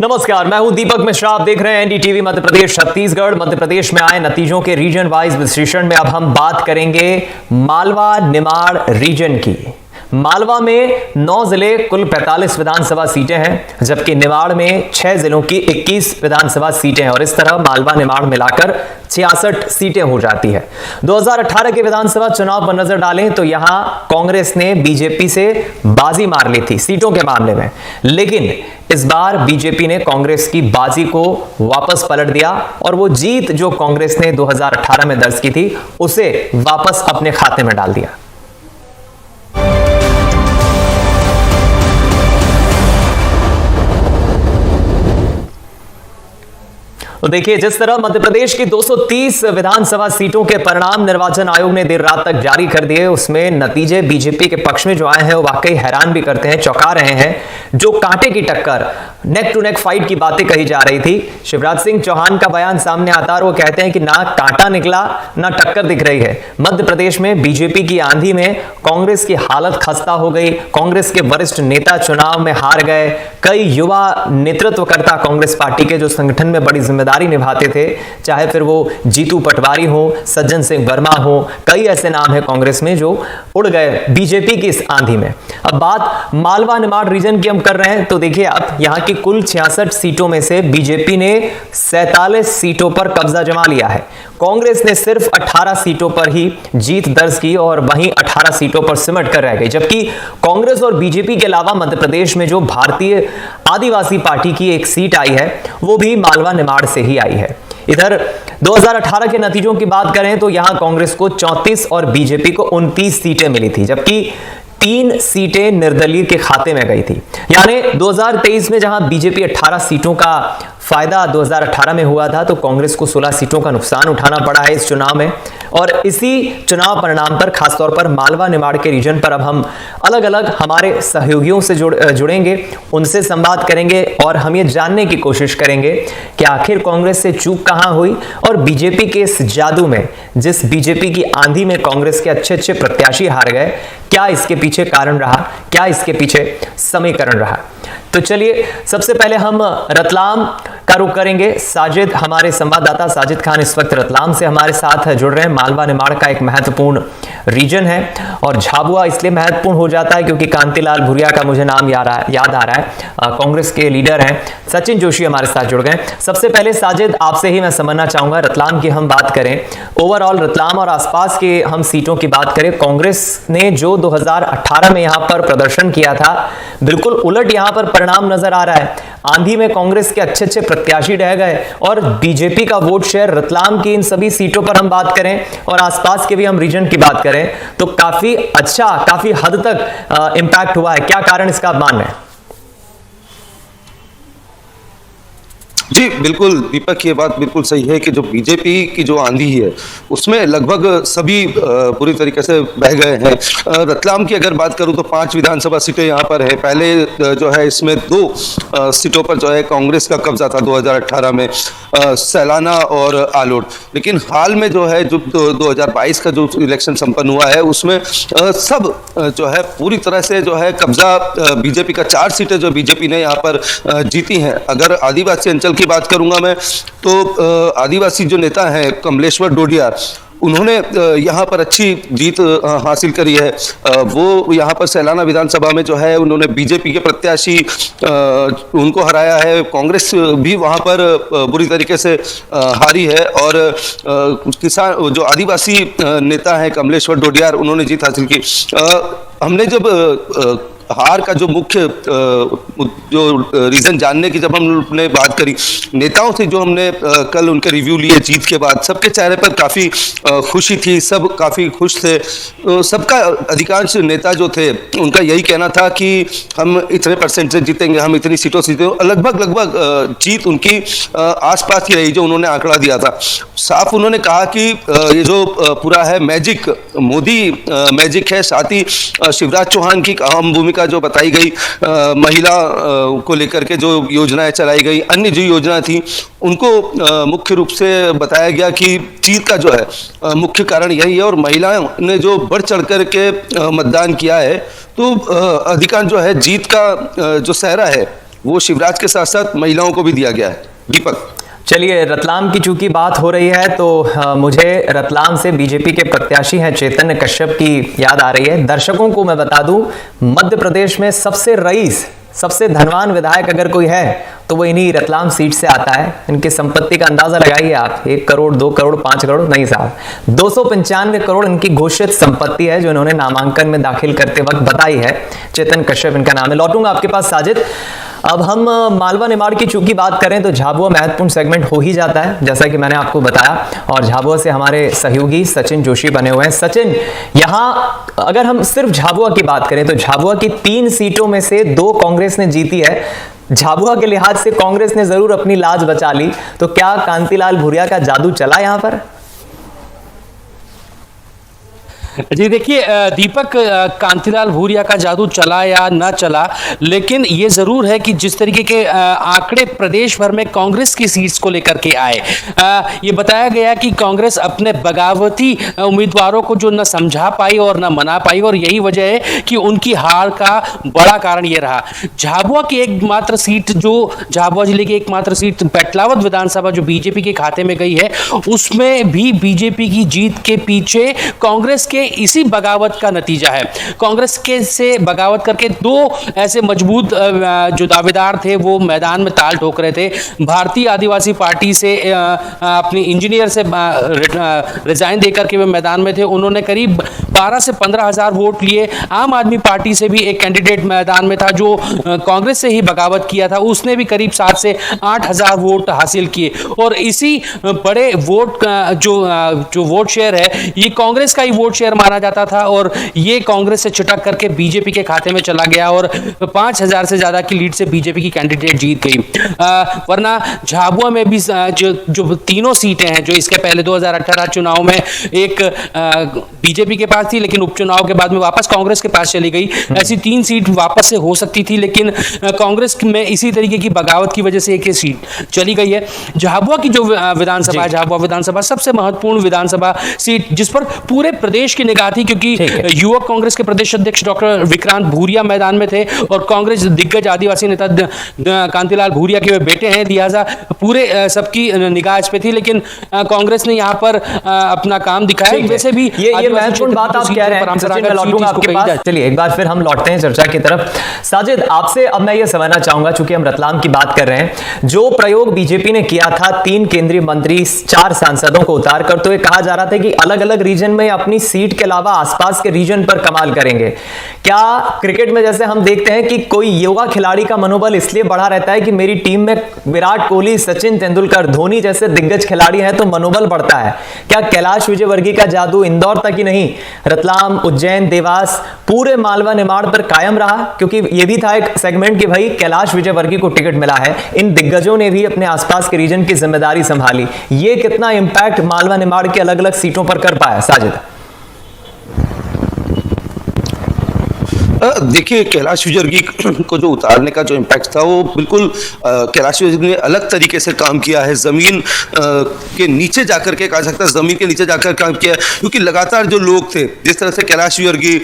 नमस्कार, मैं हूं दीपक मिश्रा। आप देख रहे हैं एनडीटीवी मध्य प्रदेश छत्तीसगढ़। मध्य प्रदेश में आए नतीजों के रीजन वाइज विश्लेषण में अब हम बात करेंगे मालवा निमाड़ रीजन की। मालवा में 9 जिले कुल 45 विधानसभा सीटें हैं, जबकि निमाड़ में 6 जिलों की 21 विधानसभा सीटें हैं और इस तरह मालवा निमाड़ मिलाकर 66 सीटें हो जाती है। 2018 के विधानसभा चुनाव पर नजर डालें तो यहां कांग्रेस ने बीजेपी से बाजी मार ली थी सीटों के मामले में, लेकिन इस बार बीजेपी ने कांग्रेस की बाजी को वापस पलट दिया और वो जीत जो कांग्रेस ने 2018 में दर्ज की थी उसे वापस अपने खाते में डाल दिया। तो देखिए, जिस तरह मध्य प्रदेश की 230 विधानसभा सीटों के परिणाम निर्वाचन आयोग ने देर रात तक जारी कर दिए, उसमें नतीजे बीजेपी के पक्ष में जो आए हैं वो वाकई हैरान भी करते हैं, चौंका रहे हैं। जो कांटे की टक्कर, नेक टू नेक फाइट की बातें कही जा रही थी, शिवराज सिंह चौहान का बयान सामने आता और वो कहते हैं कि ना कांटा निकला ना टक्कर दिख रही है। मध्य प्रदेश में बीजेपी की आंधी में कांग्रेस की हालत खस्ता हो गई। कांग्रेस के वरिष्ठ नेता चुनाव में हार गए। कई युवा नेतृत्वकर्ता कांग्रेस पार्टी के जो संगठन में बड़ी जिम्मेदारी निभाते थे, चाहे फिर वो जीतू पटवारी हो, सज्जन सिंह वर्मा हो, कई ऐसे नाम हैं कांग्रेस में जो उड़ गए बीजेपी की इस आंधी में। अब बात मालवा निमाड़ रीजन की हम कर रहे हैं तो देखिए, अब यहां की कुल 66 सीटों में से बीजेपी ने 47 सीटों पर कब्जा जमा लिया है। कांग्रेस ने सिर्फ 18 सीटों पर ही जीत दर्ज की और वहीं 18 सीटों पर सिमट कर रह गई, जबकि कांग्रेस और बीजेपी के अलावा मध्य प्रदेश में जो भारतीय आदिवासी पार्टी की एक सीट आई है वो भी मालवा निमाड़ से ही आई है। इधर 2018 के नतीजों की बात करें तो यहां कांग्रेस को 34 और बीजेपी को 29 सीटें मिली थी, जबकि 3 सीटें निर्दलीय के खाते में गई थी। यानी 2023 में जहां बीजेपी 18 सीटों का फायदा 2018 में हुआ था, तो कांग्रेस को 16 सीटों का नुकसान उठाना पड़ा है इस चुनाव में। और इसी चुनाव परिणाम पर, खासतौर पर मालवा निमाड़ के रीजन पर, अब हम अलग अलग हमारे सहयोगियों से जुड़ेंगे, उनसे संवाद करेंगे और हम ये जानने की कोशिश करेंगे कि आखिर कांग्रेस से चूक कहां हुई और बीजेपी के इस जादू में, जिस बीजेपी की आंधी में कांग्रेस के अच्छे अच्छे प्रत्याशी हार गए, क्या इसके पीछे कारण रहा, क्या इसके पीछे समीकरण रहा। तो चलिए, सबसे पहले हम रतलाम का रुख करेंगे। साजिद, हमारे संवाददाता साजिद खान इस वक्त रतलाम से हमारे साथ जुड़ रहे हैं। मालवा निमाड़ का एक महत्वपूर्ण रीजन है और झाबुआ इसलिए महत्वपूर्ण हो जाता है क्योंकि कांतिलाल भूरिया का मुझे नाम याद आ रहा है। कांग्रेस के लीडर हैं सचिन जोशी हमारे साथ जुड़ गए। सबसे पहले साजिद, आपसे ही मैं समझना चाहूंगा, रतलाम की हम बात करें, ओवरऑल रतलाम और आसपास के हम सीटों की बात करें, कांग्रेस ने जो 2018 में यहां पर प्रदर्शन किया था, बिल्कुल उलट यहां पर परिणाम नजर आ रहा है। आंधी में कांग्रेस के अच्छे अच्छे प्रत्याशी रह गए और बीजेपी का वोट शेयर रतलाम की इन सभी सीटों पर हम बात करें और आसपास के भी हम रीजन की बात करें तो काफी अच्छा, काफी हद तक इंपैक्ट हुआ है। क्या कारण इसका आप मान रहे हैं? जी बिल्कुल दीपक, ये बात बिल्कुल सही है कि जो बीजेपी की जो आंधी है उसमें लगभग सभी पूरी तरीके से बह गए हैं। रतलाम की अगर बात करूं तो 5 विधानसभा सीटें यहाँ पर है। पहले जो है इसमें 2 सीटों पर जो है कांग्रेस का कब्जा था 2018 में, सैलाना और आलोट। लेकिन हाल में जो है जो 2022 का जो इलेक्शन संपन्न हुआ है उसमें सब जो है पूरी तरह से जो है कब्जा बीजेपी का 4 सीटें जो बीजेपी ने यहाँ पर जीती हैं। अगर आदिवासी अंचल की बात करूंगा मैं तो आदिवासी जो नेता हैं कमलेश्वर डोडियार, उन्होंने यहाँ पर अच्छी जीत हासिल करी है। वो यहाँ पर सैलाना विधानसभा में जो है उन्होंने बीजेपी के प्रत्याशी उनको हराया है। कांग्रेस भी वहाँ पर बुरी तरीके से हारी है और किसान जो आदिवासी नेता हैं कमलेश्वर डोडियार, उन्होंने जीत हासिल की। हमने जब हार का जो मुख्य जो रीज़न जानने की जब हमने बात करी नेताओं से, जो हमने कल उनके रिव्यू लिए जीत के बाद, सबके चेहरे पर काफ़ी खुशी थी, सब काफ़ी खुश थे। सबका अधिकांश नेता जो थे उनका यही कहना था कि हम इतने परसेंट से जीतेंगे, हम इतनी सीटों से जीतेंगे। लगभग जीत उनकी आसपास ही रही जो उन्होंने आंकड़ा दिया था। साफ उन्होंने कहा कि ये जो पूरा है मैजिक, मोदी मैजिक है, साथ ही शिवराज चौहान की अहम भूमिका जो बताई गई, महिला को लेकर के जो योजनाएं चलाई गई, अन्य जो योजना थी उनको मुख्य रूप से बताया गया कि जीत का जो है मुख्य कारण यही है। और महिलाओं ने जो बढ़ चढ़ कर के मतदान किया है तो अधिकांश जो है जीत का जो सहरा है वो शिवराज के साथ साथ महिलाओं को भी दिया गया है। दीपक, चलिए, रतलाम की चूंकि बात हो रही है तो मुझे रतलाम से बीजेपी के प्रत्याशी हैं चेतन कश्यप की याद आ रही है। दर्शकों को मैं बता दूं, मध्य प्रदेश में सबसे रईस, सबसे धनवान विधायक अगर कोई है तो वो इन्हीं रतलाम सीट से आता है। इनकी संपत्ति का अंदाजा लगाइए आप, 1 करोड़, 2 करोड़, 5 करोड़ नहीं साहब, 295 करोड़ इनकी घोषित संपत्ति है जो इन्होंने नामांकन में दाखिल करते वक्त बताई है। चेतन कश्यप इनका नाम है। लौटूंगा आपके पास साजिद। अब हम मालवा निमाड़ की चूंकि बात करें तो झाबुआ महत्वपूर्ण सेगमेंट हो ही जाता है, जैसा कि मैंने आपको बताया, और झाबुआ से हमारे सहयोगी सचिन जोशी बने हुए हैं। सचिन, यहां अगर हम सिर्फ झाबुआ की बात करें तो झाबुआ की 3 सीटों में से 2 कांग्रेस ने जीती है। झाबुआ के लिहाज से कांग्रेस ने जरूर अपनी लाज बचा ली, तो क्या कांतिलाल भूरिया का जादू चला यहां पर? जी देखिए दीपक, कांतिलाल भूरिया का जादू चला या ना चला, लेकिन ये जरूर है कि जिस तरीके के आंकड़े प्रदेश भर में कांग्रेस की सीट्स को लेकर के आए, ये बताया गया कि कांग्रेस अपने बगावती उम्मीदवारों को जो न समझा पाई और न मना पाई, और यही वजह है कि उनकी हार का बड़ा कारण ये रहा। झाबुआ की एकमात्र सीट, जो झाबुआ जिले की एकमात्र सीट पेटलावद विधानसभा जो बीजेपी के खाते में गई है, उसमें भी बीजेपी की जीत के पीछे कांग्रेस के इसी बगावत का नतीजा है। कांग्रेस के से बगावत करके 2 ऐसे मजबूत जो दावेदार थे वो मैदान में ताल ठोक रहे थे। भारतीय आदिवासी पार्टी से अपनी इंजीनियर से रिजाइन देकर के वे मैदान में थे। उन्होंने करीब 12 से 15 हजार वोट लिए। आम आदमी पार्टी से भी एक कैंडिडेट मैदान में था जो कांग्रेस से ही बगावत किया था, उसने भी करीब 7 से 8 हजार वोट हासिल किए। और इसी बड़े वोट जो वोट शेयर है, ये कांग्रेस का ही वोट शेयर माना जाता था, और ये कांग्रेस से छिटक करके बीजेपी के खाते में चला गया, और 5000 से ज्यादा की लीड से बीजेपी की कैंडिडेट जीत गई। वरना झाबुआ में भी जो तीनों सीटें हैं, जो इसके पहले 2018 चुनाव में एक बीजेपी के पास थी, लेकिन उपचुनाव के बाद में वापस कांग्रेस के पास चली गई। ऐसी 3 सीट वापस से हो सकती थी, लेकिन कांग्रेस में इसी तरीके की बगावत की वजह से एक सीट चली गई है। झाबुआ की जो विधानसभा है, झाबुआ विधानसभा सबसे महत्वपूर्ण विधानसभा सीट, जिस पर पूरे प्रदेश की निगाह थी, क्योंकि युवक कांग्रेस के प्रदेश अध्यक्ष डॉक्टर विक्रांत भूरिया मैदान में थे, और कांग्रेस दिग्गज आदिवासी नेता कांतिलाल भूरिया के बेटे हैं, लिहाजा पूरे सबकी निगाह इस पे थी। लेकिन कांग्रेस ने यहाँ पर अपना काम दिखाया। वैसे भी ये महत्वपूर्ण बात आप कह रहे हैं, सचिन, मैं लौटूंगा आपके पास। चलिए एक बार फिर हम लौटते हैं चर्चा की तरफ। साजिद, आपसे अब मैं ये समझना चाहूंगा, चूंकि हम रतलाम की बात कर रहे हैं, जो प्रयोग बीजेपी ने किया था 3 केंद्रीय मंत्री 4 सांसदों को उतार कर, तो ये कहा जा रहा था कि अलग अलग रीजन में अपनी सीट के अलावा आसपास के रीजन पर कमाल करेंगे। क्या क्रिकेट में जैसे हम देखते हैं कि कोई युवा खिलाड़ी का मनोबल इसलिए बढ़ा रहता है कि मेरी टीम में विराट कोहली, सचिन तेंदुलकर, धोनी जैसे दिग्गज खिलाड़ी हैं, तो मनोबल बढ़ता है। क्या कैलाश विजयवर्गीय का जादू इंदौर तक ही नहीं, रतलाम, उज्जैन, देवास, पूरे मालवा निमाड़ पर कायम रहा? क्योंकि यह भी था एक सेगमेंट कि भाई कैलाश विजयवर्गीय को टिकट मिला है, इन दिग्गजों ने भी अपने आसपास के रीजन की जिम्मेदारी संभाली। ये कितना इंपैक्ट मालवा निमाड़ की अलग अलग सीटों पर कर पाया साजिद? देखिए, कैलाश विजयवर्गीय को जो उतारने का जो इम्पैक्ट था, वो बिल्कुल कैलाश विजयवर्गीय ने अलग तरीके से काम किया है। जमीन के नीचे जाकर के, कहा सकता है जमीन के नीचे जाकर काम किया है, क्योंकि लगातार जो लोग थे, जिस तरह से कैलाश विजयवर्गीय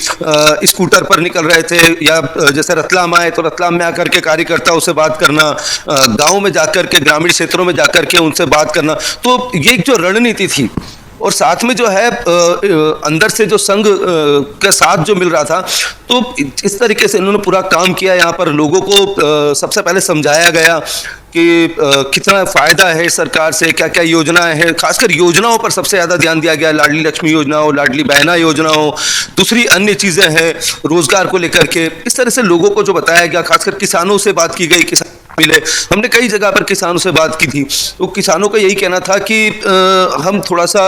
स्कूटर पर निकल रहे थे, या जैसे रतलाम आए तो रतलाम में आकर के कार्यकर्ताओं से बात करना, गाँव में जाकर के, ग्रामीण क्षेत्रों में जाकर के उनसे बात करना, तो ये एक जो रणनीति थी, और साथ में जो है अंदर से जो संघ के साथ जो मिल रहा था, तो इस तरीके से इन्होंने पूरा काम किया। यहाँ पर लोगों को सबसे पहले समझाया गया कि कितना फायदा है सरकार से, क्या क्या योजनाएं हैं, खासकर योजनाओं पर सबसे ज़्यादा ध्यान दिया गया। लाडली लक्ष्मी योजना हो, लाडली बहना योजना हो, दूसरी अन्य चीज़ें हैं रोजगार को लेकर के, इस तरह से लोगों को जो बताया गया। खासकर किसानों से बात की गई, किसान मिले, हमने कई जगह पर किसानों से बात की थी, तो किसानों का यही कहना था कि हम थोड़ा सा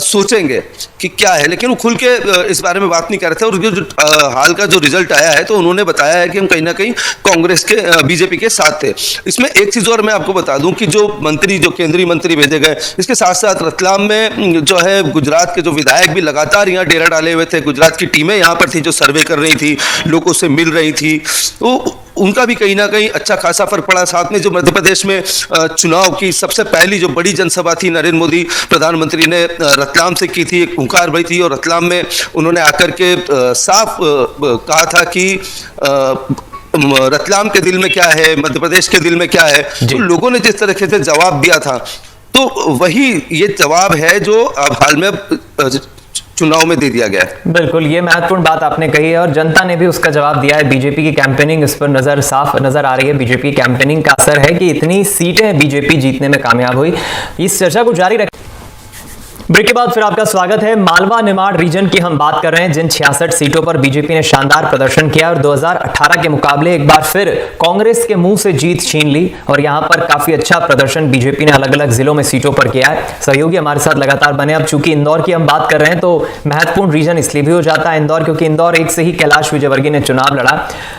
सोचेंगे कि क्या है, लेकिन वो खुल के इस बारे में बात नहीं कर रहे थे। और जो हाल का जो रिजल्ट आया है, तो उन्होंने बताया है कि हम कहीं ना कहीं कांग्रेस के, बीजेपी के साथ थे। इसमें एक चीज़ और मैं आपको बता दूं कि जो केंद्रीय मंत्री भेजे गए, इसके साथ साथ रतलाम में जो है गुजरात के जो विधायक भी लगातार यहाँ डेरा डाले हुए थे, गुजरात की टीमें यहाँ पर थी जो सर्वे कर रही थी, लोगों से मिल रही थी, तो उनका भी कहीं ना कहीं अच्छा खासा फर्क पड़ा। साथ में जो मध्य प्रदेश में चुनाव की सबसे पहली जो बड़ी जनसभा थी, नरेंद्र मोदी प्रधानमंत्री ने रतलाम से की थी, एक हुंकार भरी थी, और रतलाम में उन्होंने आकर के साफ कहा था कि रतलाम के दिल में क्या है, मध्य प्रदेश के दिल में क्या है, तो लोगों ने जिस तरीके से जवाब दिया था, तो वही ये जवाब है जो अब हाल में चुनाव में दे दिया गया है। बिल्कुल, ये महत्वपूर्ण बात आपने कही है और जनता ने भी उसका जवाब दिया है। बीजेपी की कैंपेनिंग इस पर साफ नजर आ रही है। बीजेपी की कैंपेनिंग का असर है कि इतनी सीटें बीजेपी जीतने में कामयाब हुई। इस चर्चा को जारी रखें। ब्रेक के बाद फिर आपका स्वागत है। मालवा निमाड़ रीजन की हम बात कर रहे हैं, जिन 66 सीटों पर बीजेपी ने शानदार प्रदर्शन किया और 2018 के मुकाबले एक बार फिर कांग्रेस के मुंह से जीत छीन ली और यहां पर काफी अच्छा प्रदर्शन बीजेपी ने अलग अलग जिलों में सीटों पर किया है। सहयोगी हमारे साथ लगातार बने। अब चूंकि इंदौर की हम बात कर रहे हैं तो महत्वपूर्ण रीजन इसलिए भी हो जाता है इंदौर, क्योंकि इंदौर एक से ही कैलाश विजयवर्गीय ने चुनाव लड़ा।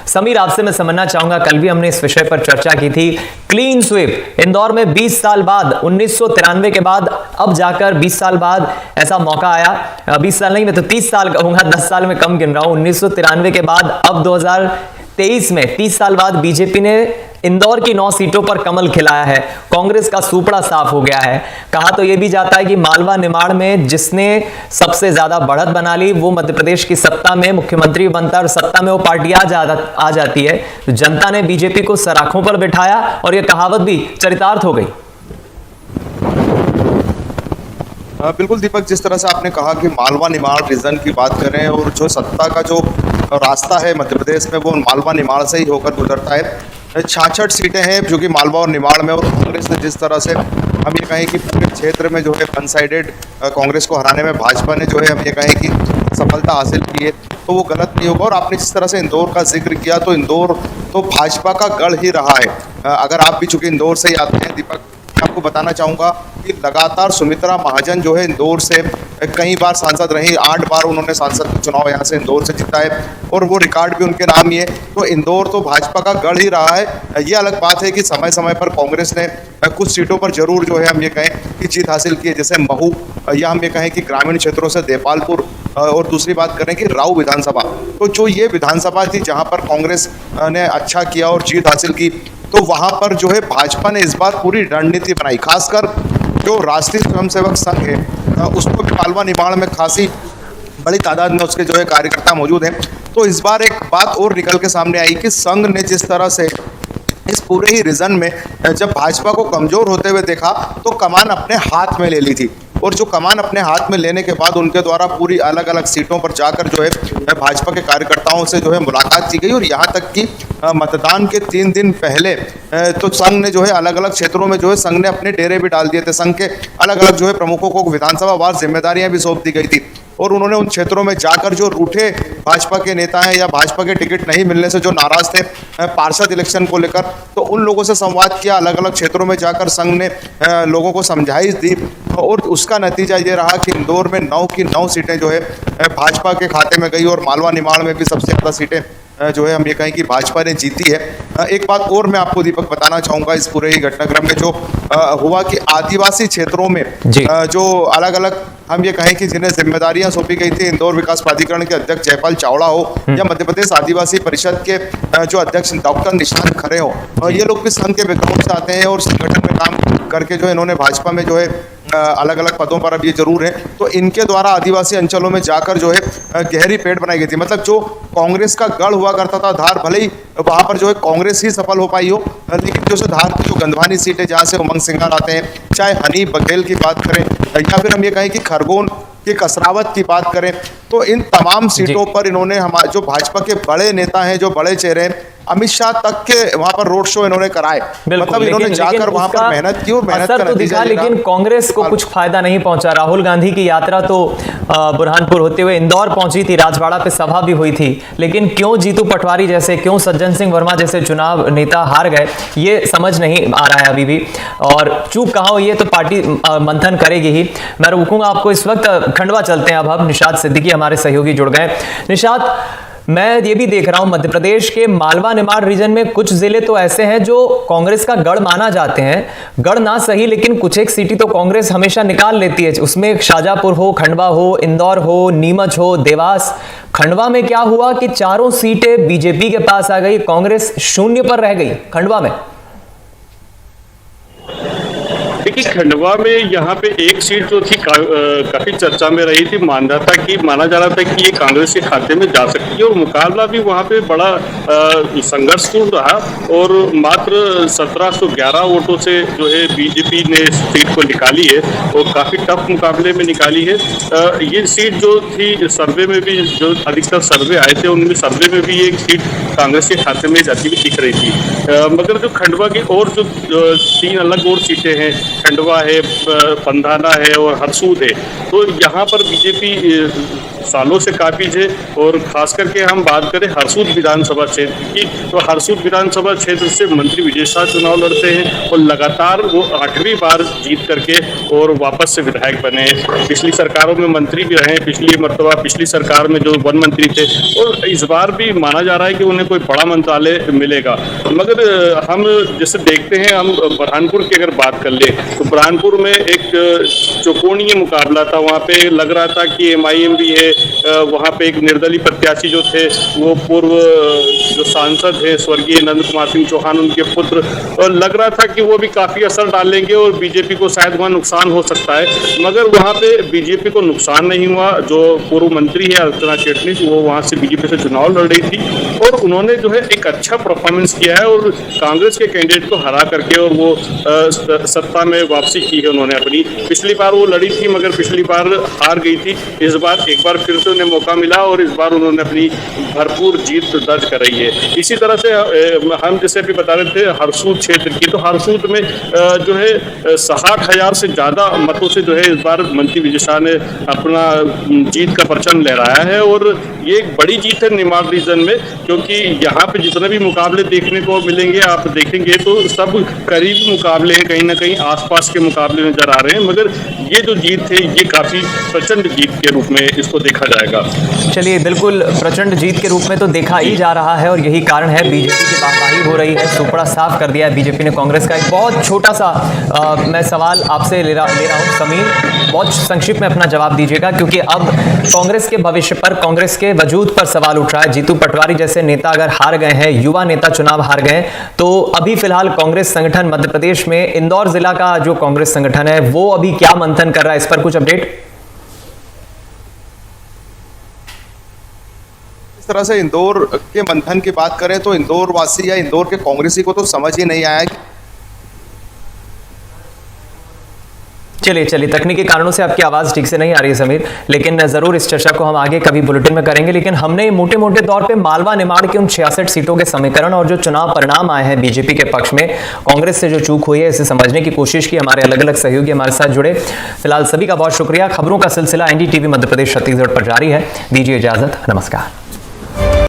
समीर, आपसे मैं समझना चाहूंगा, कल भी हमने इस विषय पर चर्चा की थी, क्लीन स्वीप इंदौर में 20 साल बाद, 1993 के बाद अब जाकर 20 साल बाद ऐसा मौका आया। 20 साल नहीं, मैं तो 30 साल कहूंगा, 10 साल में कम गिन रहा हूं। 1993 के बाद अब 2023 में 30 साल बाद बीजेपी ने इंदौर की 9 सीटों पर कमल खिलाया है। कांग्रेस का सूपड़ा साफ हो गया है। कहा तो यह भी जाता है कि मालवा निमाड़ में जिसने सबसे ज्यादा बढ़त बना ली वो मध्य प्रदेश की सत्ता में मुख्यमंत्री बनता है और सत्ता में वो पार्टी आ जाती है। तो जनता ने बीजेपी को सराखों पर बिठाया और यह कहावत भी चरितार्थ हो गई। बिल्कुल दीपक, जिस तरह से आपने कहा कि मालवा निमाड़ रीजन की बात करें और जो सत्ता का जो रास्ता है मध्य प्रदेश में वो मालवा निमाड़ से ही होकर गुजरता है। 66 सीटें हैं जो कि मालवा और निमाड़ में, और कांग्रेस ने जिस तरह से हम ये कहें कि पूरे क्षेत्र में जो है वन साइडेड कांग्रेस को हराने में भाजपा ने जो है हम ये कहें कि सफलता हासिल की है, तो वो गलत नहीं होगा। और आपने जिस तरह से इंदौर का जिक्र किया तो इंदौर तो भाजपा का गढ़ ही रहा है। अगर आप भी चूंकि इंदौर से ही आते हैं दीपक, आपको बताना चाहूँगा कि लगातार सुमित्रा महाजन जो है इंदौर से कई बार सांसद रही, 8 बार उन्होंने सांसद चुनाव यहाँ से इंदौर से जीता है और वो रिकॉर्ड भी उनके नाम ही है। तो इंदौर तो भाजपा का गढ़ ही रहा है। ये अलग बात है कि समय समय पर कांग्रेस ने कुछ सीटों पर जरूर जो है हम ये कहें कि जीत हासिल की है, जैसे महू, या हम ये कहें कि ग्रामीण क्षेत्रों से देपालपुर, और दूसरी बात करें कि राऊ विधानसभा। तो जो ये विधानसभा थी जहाँ पर कांग्रेस ने अच्छा किया और जीत हासिल की, तो वहाँ पर जो है भाजपा ने इस बार पूरी रणनीति बनाई। खासकर जो राष्ट्रीय स्वयंसेवक संघ है उसको भी मालवा निमाड़ में खासी बड़ी तादाद में उसके जो है कार्यकर्ता मौजूद हैं। तो इस बार एक बात और निकल के सामने आई कि संघ ने जिस तरह से इस पूरे ही रीजन में जब भाजपा को कमजोर होते हुए देखा तो कमान अपने हाथ में ले ली थी, और जो कमान अपने हाथ में लेने के बाद उनके द्वारा पूरी अलग अलग सीटों पर जाकर जो है भाजपा के कार्यकर्ताओं से जो है मुलाकात की गई। और यहाँ तक कि मतदान के 3 दिन पहले तो संघ ने जो है अलग अलग क्षेत्रों में जो है संघ ने अपने डेरे भी डाल दिए थे। संघ के अलग अलग जो है प्रमुखों को विधानसभा वार जिम्मेदारियां भी सौंप दी गई थी, और उन्होंने उन क्षेत्रों में जाकर जो रूठे भाजपा के नेता हैं या भाजपा के टिकट नहीं मिलने से जो नाराज थे पार्षद इलेक्शन को लेकर, तो उन लोगों से संवाद किया। अलग अलग क्षेत्रों में जाकर संघ ने लोगों को समझाइश दी, और उसका नतीजा ये रहा कि इंदौर में 9 की 9 सीटें जो है भाजपा के खाते में गई, और मालवा निमाड़ में भी सबसे ज़्यादा सीटें जो है हम ये कहें कि भाजपा ने जीती है। एक बात और मैं आपको दीपक बताना चाहूँगा इस पूरे ही घटनाक्रम में जो हुआ कि आदिवासी क्षेत्रों में जो अलग अलग हम ये कहें कि जिन्हें जिम्मेदारियां सौंपी गई थी, इंदौर विकास प्राधिकरण के अध्यक्ष जयपाल चावड़ा हो या मध्य प्रदेश आदिवासी परिषद के जो अध्यक्ष डॉक्टर निशांत खरे हो, ये लोग भी संघ के बैकग्राउंड से आते हैं और संगठन में काम करके जो इन्होंने भाजपा में जो है अलग अलग पदों पर अब ये जरूर है। तो इनके द्वारा आदिवासी अंचलों में जाकर जो है गहरी पेड़ बनाई गई थी। मतलब जो कांग्रेस का गढ़ हुआ करता था धार, भले ही वहां पर जो है कांग्रेस ही सफल हो पाई हो, लेकिन जो धार की जो गंधवानी सीट है जहाँ से उमंग सिंघार आते हैं, चाहे हनी बघेल की बात करें या फिर हम ये कहें कि खरगोन की कसरावत की बात करें, तो इन तमाम सीटों पर इन्होंने हमारे जो भाजपा के बड़े नेता हैं, जो बड़े चेहरे हैं, अमित शाह तक के वहां पर रोड शो इन्होंने कराए। मतलब इन्होंने जाकर वहां पर मेहनत की और मेहनत का नतीजा लेकिन कांग्रेस को कुछ फायदा नहीं पहुंचा। राहुल गांधी की यात्रा तो बुरहानपुर होते हुए इंदौर पहुंची थी, राजवाड़ा पे सभा भी हुई थी, लेकिन क्यों जीतू पटवारी जैसे, क्यों सज्जन सिंह वर्मा जैसे चुनाव नेता हार गए, ये समझ नहीं आ रहा है अभी भी। और चूक कहाँ हो ये तो पार्टी मंथन करेगी ही। मैं रोकूंगा आपको इस वक्त। खंडवा चलते हैं अब निशात सिद्दीकी हमारे सहयोगी जुड़ गए। निशात, मैं ये भी देख रहा हूं मध्य प्रदेश के मालवा निमाड़ रीजन में कुछ जिले तो ऐसे हैं जो कांग्रेस का गढ़ माना जाते हैं। गढ़ ना सही, लेकिन कुछ एक सीटें तो कांग्रेस हमेशा निकाल लेती है। उसमें शाजापुर हो, खंडवा हो, इंदौर हो, नीमच हो, देवास। खंडवा में क्या हुआ कि चारों सीटें बीजेपी के पास आ गई, कांग्रेस शून्य पर रह गई खंडवा में। देखिए खंडवा में यहाँ पे एक सीट जो थी काफी चर्चा में रही थी, माना जा रहा था कि ये कांग्रेस के खाते में जा सकती है और मुकाबला भी वहाँ पे बड़ा संघर्षपूर्ण रहा और मात्र 1711 वोटों से जो है बीजेपी ने सीट को निकाली है और काफी टफ मुकाबले में निकाली है। ये सीट जो थी सर्वे में भी जो अधिकतर सर्वे आए थे उनमें सर्वे में भी एक सीट कांग्रेस के खाते में जाती हुई दिख रही थी। मगर जो खंडवा की और जो 3 अलग और सीटें हैं, खंडवा है, पंधाना है और हरसूद है, तो यहाँ पर बीजेपी सालों से काबिज है। और खास करके हम बात करें हरसूद विधानसभा क्षेत्र की, तो हरसूद विधानसभा क्षेत्र से मंत्री विजय शाह चुनाव लड़ते हैं और लगातार वो 8वीं बार जीत करके और वापस से विधायक बने। पिछली सरकारों में मंत्री भी रहे, पिछली सरकार में जो वन मंत्री थे, और इस बार भी माना जा रहा है कि उन्हें कोई बड़ा मंत्रालय मिलेगा। मगर हम जैसे देखते हैं, हम बुरहानपुर की अगर बात कर ले तो बुरहानपुर में एक चौकोनीय मुकाबला था। वहाँ पे लग रहा था कि MIM भी है, वहाँ पे एक निर्दलीय प्रत्याशी जो थे वो पूर्व जो सांसद है स्वर्गीय नंद कुमार सिंह चौहान, उनके पुत्र, और लग रहा था कि वो भी काफी असर डालेंगे और बीजेपी को शायद वहाँ नुकसान हो सकता है। मगर वहाँ पे बीजेपी को नुकसान नहीं हुआ। जो पूर्व मंत्री है अर्चना चिटनिस, वो वहाँ से बीजेपी से चुनाव लड़ रही थी और उन्होंने जो है एक अच्छा परफॉर्मेंस किया है और कांग्रेस के कैंडिडेट को हरा करके और वो सत्ता में वापसी की है उन्होंने अपनी। पिछली बार वो लड़ी थी मगर पिछली बार हार गई थी। इस बार एक बार फिर से उन्हें मौका मिला और इस बार उन्होंने अपनी भरपूर जीत दर्ज कर रही है। इसी तरह से हम जैसे अभी बता रहे थे हरसूद क्षेत्र की, तो हरसूद में जो है 60,000 से ज़्यादा मतों से जो है इस बार मंत्री विजय शाह ने अपना जीत का परचम लहराया है और ये एक बड़ी जीत है निमाड़ रीजन में, क्योंकि यहाँ पे जितने भी मुकाबले देखने को मिलेंगे आप देखेंगे तो सब करीबी मुकाबले हैं, कहीं ना कहीं आसपास के मुकाबले नजर आ रहे हैं। मगर ये जो जीत है ये काफ़ी प्रचंड जीत के रूप में इसको देखा जाएगा। चलिए, बिल्कुल प्रचंड जीत के रूप में तो देखा ही जा रहा है और यही कारण है बीजेपी की वाहवाही हो रही है। सुपड़ा साफ कर दिया है बीजेपी ने कांग्रेस का। एक बहुत छोटा सा मैं सवाल आपसे ले रहा हूँ समीर, बहुत संक्षिप्त में अपना जवाब दीजिएगा, क्योंकि अब कांग्रेस के भविष्य पर, कांग्रेस के वजूद पर सवाल उठ रहा है। जीतू पटवारी जैसे नेता अगर हार गए हैं, युवा नेता चुनाव हार गए, तो अभी फिलहाल कांग्रेस संगठन मध्य प्रदेश में इंदौर जिला का जो कांग्रेस संगठन है वो अभी क्या मंथन कर रहा है, इस पर कुछ अपडेट? इस तरह से इंदौर के मंथन की बात करें तो इंदौर वासी या इंदौर के कांग्रेसी को तो समझ ही नहीं आया। चलिए, तकनीकी कारणों से आपकी आवाज़ ठीक से नहीं आ रही है समीर, लेकिन ज़रूर इस चर्चा को हम आगे कभी बुलेटिन में करेंगे। लेकिन हमने मोटे मोटे तौर पे मालवा निमाड़ के उन 66 सीटों के समीकरण और जो चुनाव परिणाम आए हैं बीजेपी के पक्ष में, कांग्रेस से जो चूक हुई है, इसे समझने की कोशिश की। हमारे अलग अलग सहयोगी हमारे साथ जुड़े। फिलहाल सभी का बहुत शुक्रिया। खबरों का सिलसिला NDTV मध्य प्रदेश छत्तीसगढ़ पर जारी है। दीजिए इजाजत, नमस्कार।